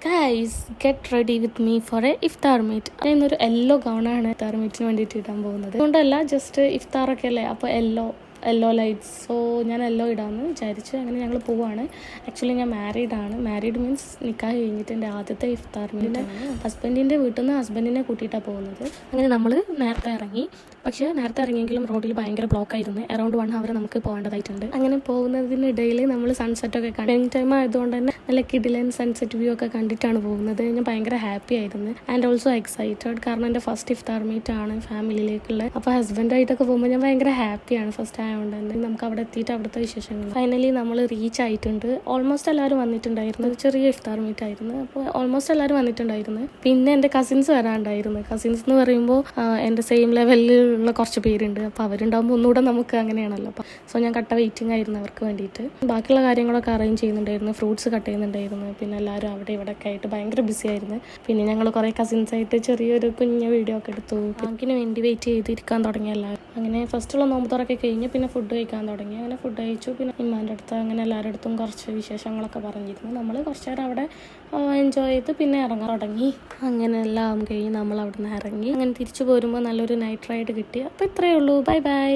Guys get ready with me for a iftar meet. ഇന്നൊരു yellow ഗൗണാണ് ഇഫ്താർ മീറ്റിന് വേണ്ടിയിട്ട് ഇടാൻ പോകുന്നത്. അതുകൊണ്ടല്ല, ജസ്റ്റ് ഇഫ്താറൊക്കെ അല്ലേ, അപ്പോൾ യെല്ലോ ലൈറ്റ്സ്. സോ ഞാൻ യെല്ലോ ഇടാമെന്ന് വിചാരിച്ചു. അങ്ങനെ ഞങ്ങൾ പോവാണ്. ആക്ച്വലി ഞാൻ മാരീഡ് മീൻസ് നിക്കാഹ് കഴിഞ്ഞിട്ട് എൻ്റെ ആദ്യത്തെ ഇഫ്താർ മീറ്റ് ഹസ്ബൻഡിൻ്റെ വീട്ടിൽ നിന്ന് ഹസ്ബൻഡിനെ കൂട്ടിയിട്ടാണ് പോകുന്നത്. അങ്ങനെ നമ്മൾ നേരത്തെ ഇറങ്ങി. പക്ഷേ നേരത്തെ ഇറങ്ങിയെങ്കിലും റോഡിൽ ഭയങ്കര ബ്ലോക്ക് ആയിരുന്നു. അറൗണ്ട് 1 hour നമുക്ക് പോകേണ്ടതായിട്ടുണ്ട്. അങ്ങനെ പോകുന്നതിനിടയിൽ നമ്മൾ സൺസെറ്റൊക്കെ കണ്ടു. ഈവനിങ് ടൈം ആയതുകൊണ്ട് തന്നെ നല്ല കിഡിലൻ സൺസെറ്റ് വ്യൂ ഒക്കെ കണ്ടിട്ടാണ് പോകുന്നത്. ഞാൻ ഭയങ്കര ഹാപ്പി ആയിരുന്നു ആൻഡ് ഓൾസോ എക്സൈറ്റഡ്. കാരണം എൻ്റെ ഫസ്റ്റ് ഇഫ്താർ മീറ്റ് ആണ് ഫാമിലിയിലേക്കുള്ള. അപ്പോൾ ഹസ്ബൻഡായിട്ടൊക്കെ പോകുമ്പോൾ ഞാൻ ഭയങ്കര ഹാപ്പിയാണ്. ഫസ്റ്റ് ആയതുകൊണ്ട് തന്നെ നമുക്ക് അവിടെ എത്തിയിട്ട് അവിടുത്തെ വിശേഷങ്ങൾ. ഫൈനലി നമ്മൾ റീച്ച് ആയിട്ടുണ്ട്. ഓൾമോസ്റ്റ് എല്ലാവരും വന്നിട്ടുണ്ടായിരുന്നു. ചെറിയ ഇഫ്താർ മീറ്റ് ആയിരുന്നു. അപ്പോൾ ഓൾമോസ്റ്റ് എല്ലാവരും വന്നിട്ടുണ്ടായിരുന്നു. പിന്നെ എൻ്റെ കസിൻസ് വരാനുണ്ടായിരുന്നു. കസിൻസ് എന്ന് പറയുമ്പോൾ എൻ്റെ സെയിം ലെവലിലുള്ള കുറച്ച് പേരുണ്ട്. അപ്പോൾ അവരുണ്ടാകുമ്പോൾ ഒന്നുകൂടെ നമുക്ക് അങ്ങനെയാണല്ലോ. സോ ഞാൻ കട്ട വെയിറ്റിംഗ് ആയിരുന്നു അവർക്ക് വേണ്ടിയിട്ട്. ബാക്കിയുള്ള കാര്യങ്ങളൊക്കെ അറേഞ്ച് ചെയ്യുന്നുണ്ടായിരുന്നു. ഫ്രൂട്ട്സ് കട്ട് ചെയ്യുന്നുണ്ടായിരുന്നു. പിന്നെ എല്ലാവരും അവിടെ ഇവിടെ ഒക്കെ ആയിട്ട് ഭയങ്കര ബിസി ആയിരുന്നു. പിന്നെ ഞങ്ങൾ കുറേ കസിൻസായിട്ട് ചെറിയൊരു കുഞ്ഞു വീഡിയോ ഒക്കെ എടുത്തു. ബാങ്കിന് വേണ്ടി വെയിറ്റ് ചെയ്തിരിക്കാൻ തുടങ്ങി എല്ലാവരും. അങ്ങനെ ഫസ്റ്റുള്ള നോമ്പ് തുറക്കെ കഴിഞ്ഞ് പിന്നെ ഫുഡ് കഴിക്കാൻ തുടങ്ങി. അങ്ങനെ ഫുഡ് കഴിച്ചു. പിന്നെ ഇമ്മാൻ്റെ അടുത്ത് അങ്ങനെ എല്ലാവരുടെ അടുത്തും കുറച്ച് വിശേഷങ്ങളൊക്കെ പറഞ്ഞിരുന്നു. നമ്മൾ കുറച്ച് നേരം അവിടെ എൻജോയ് ചെയ്ത് പിന്നെ ഇറങ്ങാൻ തുടങ്ങി. അങ്ങനെ എല്ലാം കഴിഞ്ഞ് നമ്മൾ അവിടെ നിന്ന് ഇറങ്ങി. അങ്ങനെ തിരിച്ചു പോരുമ്പോൾ നല്ലൊരു നൈറ്റ് റൈഡ് കിട്ടി. അപ്പോൾ ഇത്രയേ ഉള്ളൂ. Bye bye.